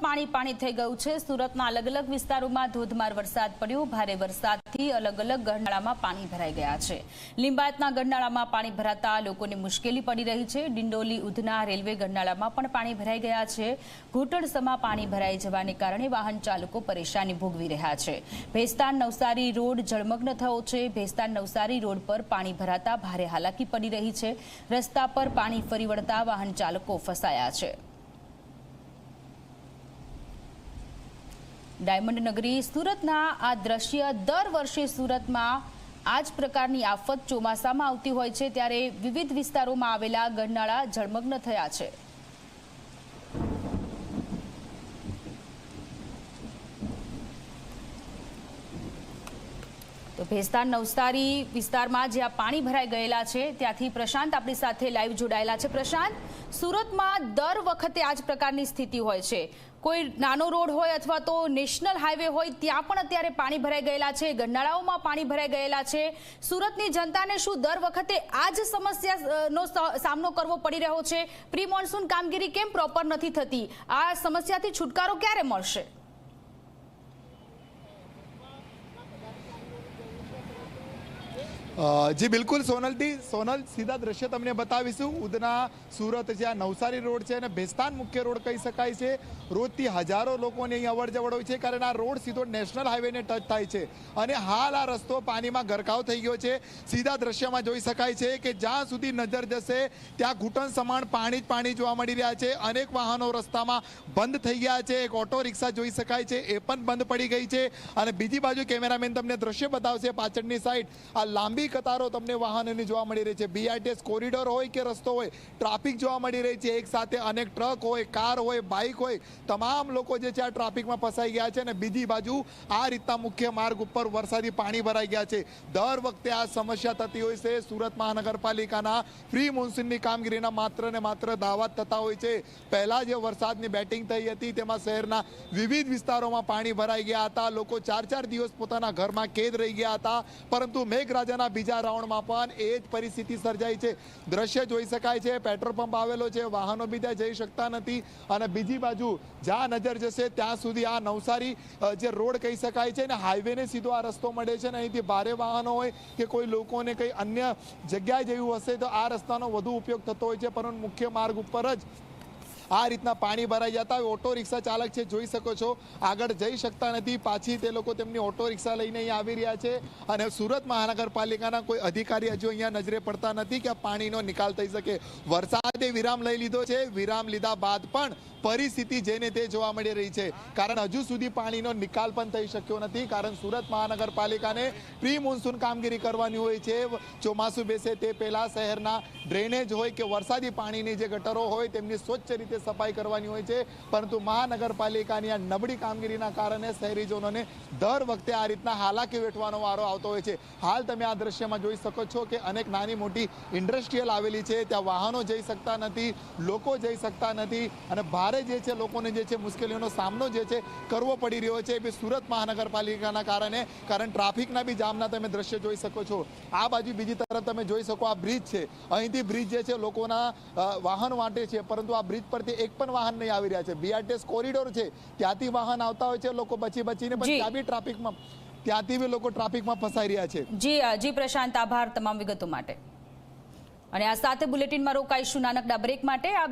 પાણી પાણી થઈ ગયું છે। સુરતના અલગ અલગ વિસ્તારોમાં ધોધમાર વરસાદ પડ્યો। ભારે વરસાદથી અલગ અલગ ગરનાળામાં પાણી ભરાઈ ગયા છે। લિંબાયતના ગરનાળામાં પાણી ભરાતા લોકોને મુશ્કેલી પડી રહી છે। ડિંડોલી ઉધના રેલવે ગરનાળામાં પણ પાણી ભરાઈ ગયા છે। ઘૂંટણસમાં પાણી ભરાઈ જવાને કારણે વાહન ચાલકો પરેશાની ભોગવી રહ્યા છે। ભેસ્તાન નવસારી રોડ જળમગ્ન થયો છે। ભેસ્તાન નવસારી રોડ પર પાણી ભરાતા ભારે હાલાકી પડી રહી છે। રસ્તા પર પાણી ફરી વળતા વાહન ચાલકો ફસાયા છે। ડાયમંડ નગરી સુરતના આ દ્રશ્ય દર વર્ષે સુરતમાં આ જ પ્રકારની આફત ચોમાસામાં આવતી હોય છે ત્યારે વિવિધ વિસ્તારોમાં આવેલા ગરનાળા જળમગ્ન થયા છે। તો ભેસ્તાન નવસારી વિસ્તારમાં જ્યાં પાણી ભરાઈ ગયેલા છે ત્યાંથી પ્રશાંત આપણી સાથે લાઈવ જોડાયેલા છે। પ્રશાંત, સુરતમાં દર વખતે આ જ પ્રકારની સ્થિતિ હોય છે। કોઈ નાનો રોડ હોય અથવા તો નેશનલ હાઈવે હોય ત્યાં પણ અત્યારે પાણી ભરાઈ ગયેલા છે, ગરનાળાઓમાં પાણી ભરાઈ ગયેલા છે। સુરતની જનતાને શું દર વખતે આ જ સમસ્યાનો સામનો કરવો પડી રહ્યો છે? પ્રી મોન્સૂન કામગીરી કેમ પ્રોપર નથી થતી? આ સમસ્યાથી છુટકારો ક્યારે મળશે? जी बिल्कुल सोनल सीधा दृश्य तमने बतावीशुं। उधना सूरत ज्यां नवसारी रोड है ने भेस्तान मुख्य रोड कही शकाय छे। रोजथी हजारों लोकोने अहीं अवर जवड़ होय छे कारण आ रोड सीधो नेशनल हाईवे ने टच थाय छे अने हाल आ रस्तो पानीमां गरकाव थई गयो छे। सीधा दृश्यमां जोई शकाय छे के ज्यां सुधी नजर जशे त्यां घूंटण समान पाणी ज पाणी जोवा मळी रह्या छे। अनेक वाहनों रस्तामां बंध थई गया छे। एक ऑटो रिक्शा जोई शकाय छे ए पण बंध पड़ी गई छे अने बीजी बाजु केमेरामेन तमने दृश्य बतावशे। पाछळनी साइड आ लांबी कतारो तमने वाहनोनी जोवा मळी रही छे। बीआरटीएस कोरिडोर होय के रस्तो होय ट्राफिक जोवा मळी रही छे। एक साथे अनेक ट्रक होय, कार होय, बाइक होय, तमाम लोको जे छे आ ट्राफिकमां फसाई गया छे अने बीजी बाजु आ रीतना मुख्य मार्ग उपर वरसादी पाणी भराई गया छे। दर वखते आ समस्या थती होय छे। सूरत महानगरपालिकाना प्री मोन्सूननी कामगीरीना मात्र ने मात्र दावा थता होय छे। पहेला जे वरसादनी बेटिंग थई हती तेमां शहेરના विविध विस्तारोमां पाणी भराई गया हता। लोको 4-4 दिवस पोताना घरमां कैद रही गया हता परंतु मेघराजाना बीजा राउंडमां पण ए ज परिस्थिति सर्जाई छे। दृश्य जोई शकाय छे। पेट्रोल पंप आवेलो छे, वाहनो बीजा जई शकता नथी अने बीजी बाजु ज्यां नजर जशे त्यां सुधी आ नवसारी जे रोड कही शकाय छे ने हाईवे ने सीधो आ रस्तो मळे छे ने અહીંથી भारे वाहनो होय के कोई लोकोने कई अन्य जग्याए जयुं हशे तो आ रસ્તાનો વધુ ઉપયોગ થતો હોય છે પરંતુ મુખ્ય માર્ગ ઉપર જ आ रीतना पाणी भराई जाता। ऑटो रिक्शा चालक छे जोई शको छो आगळ जई शकता नथी। पाછી ते लोको तेमनी ऑटो रिक्शा लईने અહીં આવી રહ્યા છે અને सूरत महानगरपालिकाना कोई अधिकारी हजू અહીંયા नजरे पड़ता નથી કે આ પાણીનો નિકાલ થઈ શકે। વરસાદે વિરામ લઈ લીધો છે। વિરામ લીધા બાદ પણ પરિસ્થિતિ જેને તે જોવા મળી રહી છે કારણ હજુ સુધી પાણીનો નિકાલ પણ થઈ શક્યો નથી કારણ सूरत महानगरपालिकाને પ્રી મોન્સૂન કામગીરી કરવાની હોય છે। ચોમાસું બેસે તે પહેલા શહેરના ડ્રેનેજ હોય કે વરસાદી પાણીની જે ગટરો હોય તેમની સ્વચ્છ રીતે સફાઈ કરવાની હોય છે પરંતુ મહાનગરપાલિકાની આ નબળી કામગીરીના કારણે શહેરીજનોને દર વખતે આ રીતના હાલાકી વેઠવાનો વારો આવતો હોય છે। હાલ તમે આ દ્રશ્યમાં જોઈ શકો છો કે અનેક નાની મોટી ઇન્ડસ્ટ્રીયલ આવેલી છે ત્યાં વાહનો જઈ શકતા નથી, લોકો જઈ શકતા નથી અને ભારે જે છે લોકોને જે છે મુશ્કેલીઓનો સામનો જે છે કરવો પડી રહ્યો છે એ સુરત મહાનગરપાલિકાના કારણે કારણ ટ્રાફિકના બી જામના તમે દ્રશ્ય જોઈ શકો છો। આ બાજુ બીજી તરફ તમે જોઈ શકો આ બ્રિજ છે। અહીંથી બ્રિજ જે છે લોકોના વાહન માટે છે પરંતુ આ બ્રિજ પરથી એક પણ વાહન નહીં આવી રહ્યા છે। બીઆરટીએસ કોરિડોર છે ત્યાંથી વાહન આવતા હોય છે લોકો બચીને પણ ત્યાં બી ટ્રાફિકમાં ત્યાંથી બી લોકો ટ્રાફિકમાં ફસાઈ રહ્યા છે। જી પ્રશાંત, આભાર તમામ વિગતો માટે। અને આ સાથે બુલેટિનમાં રોકાઈશું નાનકડા બ્રેક માટે।